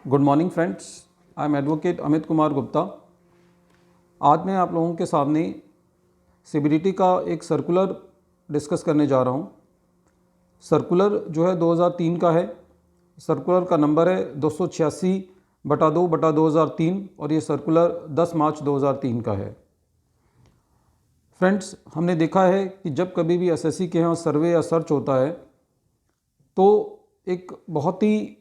Good morning friends, I am advocate Amit Kumar Gupta. आज मैं आप लोगों के सामने सीबीडीटी का एक सर्कुलर डिस्कस करने जा रहा हूँ। सर्कुलर जो है 2003 का है। सर्कुलर का नंबर है 286/2/2003 और ये सर्कुलर 10 मार्च 2003 का है। फ्रेंड्स, हमने देखा है कि जब कभी भी एसएससी के यहाँ सर्वे या सर्च होता है तो एक बहुत ही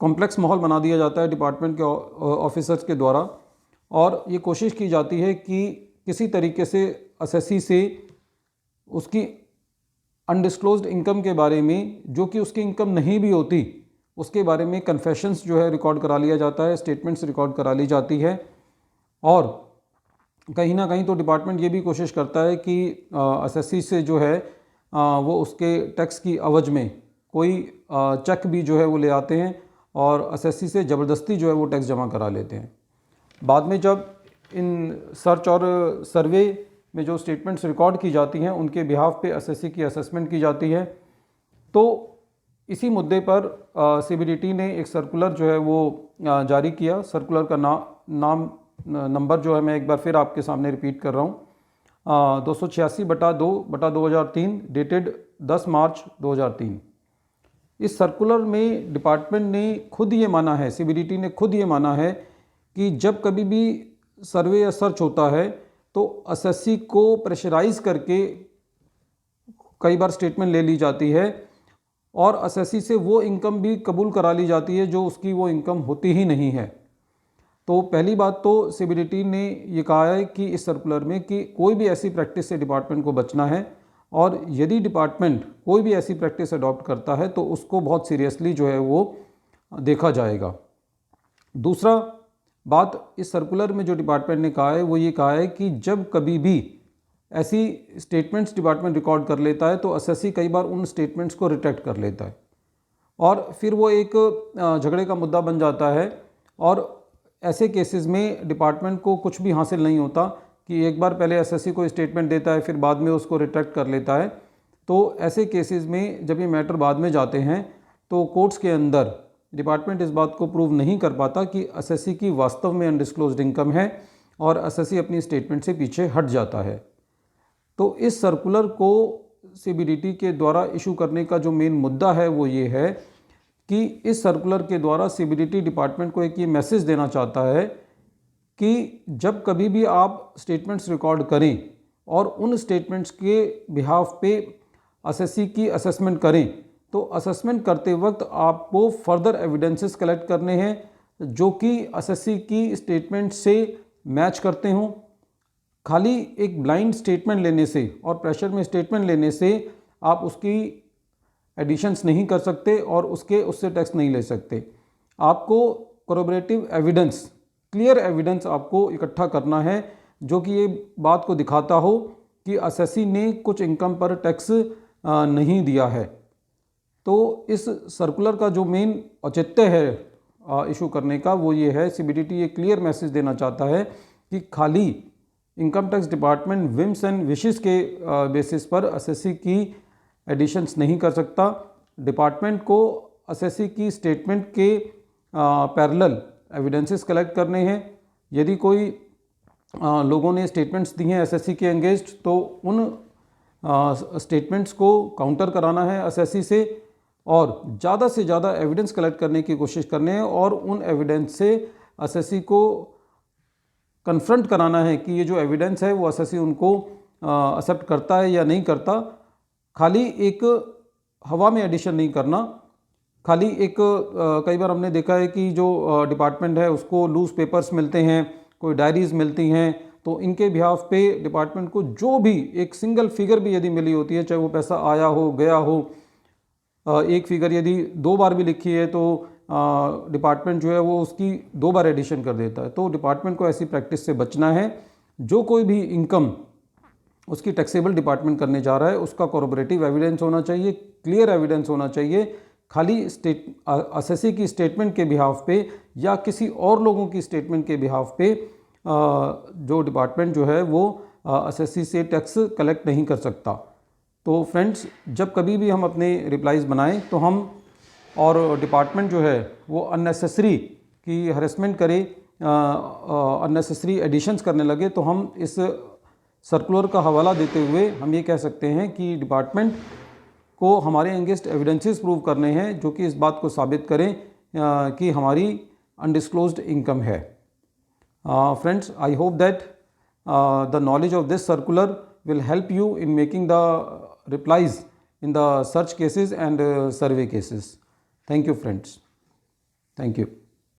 कॉम्प्लेक्स माहौल बना दिया जाता है डिपार्टमेंट के ऑफिसर्स के द्वारा, और ये कोशिश की जाती है कि किसी तरीके से एसएससी से उसकी अनडिस्क्लोज्ड इनकम के बारे में, जो कि उसकी इनकम नहीं भी होती, उसके बारे में कन्फेशंस जो है रिकॉर्ड करा लिया जाता है, स्टेटमेंट्स रिकॉर्ड करा ली जाती है। और कहीं ना कहीं तो डिपार्टमेंट ये भी कोशिश करता है कि एसएससी से जो है वो उसके टैक्स की अवज में कोई चेक भी जो है वो ले आते हैं और एसएससी से ज़बरदस्ती जो है वो टैक्स जमा करा लेते हैं। बाद में जब इन सर्च और सर्वे में जो स्टेटमेंट्स रिकॉर्ड की जाती हैं उनके बिहाफ पे एसएससी की असेसमेंट की जाती है। तो इसी मुद्दे पर सीबीडीटी ने एक सर्कुलर जो है वो जारी किया। सर्कुलर का नंबर जो है मैं एक बार फिर आपके सामने रिपीट कर रहा हूँ, 286/2/2003 डेटेड 10 मार्च 2003। इस सर्कुलर में डिपार्टमेंट ने खुद ये माना है, सीबीडीटी ने खुद ये माना है कि जब कभी भी सर्वे या सर्च होता है तो एसएससी को प्रेशराइज करके कई बार स्टेटमेंट ले ली जाती है और एसएससी से वो इनकम भी कबूल करा ली जाती है जो उसकी वो इनकम होती ही नहीं है। तो पहली बात तो सीबीडीटी ने ये कहा है कि इस सर्कुलर में कि कोई भी ऐसी प्रैक्टिस से डिपार्टमेंट को बचना है, और यदि डिपार्टमेंट कोई भी ऐसी प्रैक्टिस अडॉप्ट करता है तो उसको बहुत सीरियसली जो है वो देखा जाएगा। दूसरा बात इस सर्कुलर में जो डिपार्टमेंट ने कहा है वो ये कहा है कि जब कभी भी ऐसी स्टेटमेंट्स डिपार्टमेंट रिकॉर्ड कर लेता है तो एसएससी कई बार उन स्टेटमेंट्स को रिट्रैक्ट कर लेता है और फिर वो एक झगड़े का मुद्दा बन जाता है। और ऐसे केसेस में डिपार्टमेंट को कुछ भी हासिल नहीं होता कि एक बार पहले एसएससी को स्टेटमेंट देता है फिर बाद में उसको रिट्रैक्ट कर लेता है। तो ऐसे केसेस में जब ये मैटर बाद में जाते हैं तो कोर्ट्स के अंदर डिपार्टमेंट इस बात को प्रूव नहीं कर पाता कि एसएससी की वास्तव में अनडिस्क्लोज्ड इनकम है और एसएससी अपनी स्टेटमेंट से पीछे हट जाता है। तो इस सर्कुलर को सीबीडीटी के द्वारा इशू करने का जो मेन मुद्दा है वो ये है कि इस सर्कुलर के द्वारा सीबीडीटी डिपार्टमेंट को एक ये मैसेज देना चाहता है कि जब कभी भी आप स्टेटमेंट्स रिकॉर्ड करें और उन स्टेटमेंट्स के बिहाफ पे एसएससी की असेसमेंट करें तो असेसमेंट करते वक्त आपको फर्दर एविडेंसेस कलेक्ट करने हैं जो कि एसएससी की स्टेटमेंट से मैच करते हों। खाली एक ब्लाइंड स्टेटमेंट लेने से और प्रेशर में स्टेटमेंट लेने से आप उसकी एडिशंस नहीं कर सकते और उससे टैक्स नहीं ले सकते। आपको कोरोबरेटिव एविडेंस, क्लियर एविडेंस आपको इकट्ठा करना है जो कि ये बात को दिखाता हो कि एसएससी ने कुछ इनकम पर टैक्स नहीं दिया है। तो इस सर्कुलर का जो मेन औचित्य है इशू करने का वो ये है, सीबीडीटी ये क्लियर मैसेज देना चाहता है कि खाली income tax department whims and wishes के बेसिस पर एसएससी की एडिशंस नहीं कर सकता। डिपार्टमेंट को एसएससी की स्टेटमेंट के पैरेलल एविडेंसेस कलेक्ट करने हैं। यदि कोई लोगों ने स्टेटमेंट्स दी हैं एसएससी के अगेंस्ट तो उन स्टेटमेंट्स को काउंटर कराना है एसएससी से और ज़्यादा से ज़्यादा एविडेंस कलेक्ट करने की कोशिश करनी है और उन एविडेंस से एसएससी को कन्फ्रंट कराना है कि ये जो एविडेंस है वो एसएससी उनको एक्सेप्ट करता है या नहीं करता। खाली एक हवा में एडिशन नहीं करना। खाली एक कई बार हमने देखा है कि जो डिपार्टमेंट है उसको लूज पेपर्स मिलते हैं, कोई डायरीज मिलती हैं, तो इनके बिहाफ पे डिपार्टमेंट को जो भी एक सिंगल फिगर भी यदि मिली होती है, चाहे वो पैसा आया हो गया हो, एक फिगर यदि 2 बार भी लिखी है तो डिपार्टमेंट जो है वो उसकी 2 बार एडिशन कर देता है। तो डिपार्टमेंट को ऐसी प्रैक्टिस से बचना है। जो कोई भी इनकम उसकी टैक्सेबल डिपार्टमेंट करने जा रहा है उसका कोरोबरेटिव एविडेंस होना चाहिए, क्लियर एविडेंस होना चाहिए। खाली एसएससी की स्टेटमेंट के बिहाफ पे या किसी और लोगों की स्टेटमेंट के बिहाफ पे जो डिपार्टमेंट जो है वो एसएससी से टैक्स कलेक्ट नहीं कर सकता। तो फ्रेंड्स, जब कभी भी हम अपने रिप्लाईज बनाएं तो हम और डिपार्टमेंट जो है वो अननेसेसरी की हरेसमेंट करे, अननेसेसरी एडिशंस करने लगे, तो हम इस सर्कुलर का हवाला देते हुए हम ये कह सकते हैं कि डिपार्टमेंट को हमारे अगेंस्ट एविडेंसेस प्रूव करने हैं जो कि इस बात को साबित करें कि हमारी अनडिस्क्लोज्ड इनकम है। Friends, I hope that the knowledge of this circular will help you in making the replies in the search cases and survey cases. Thank you, friends. Thank you.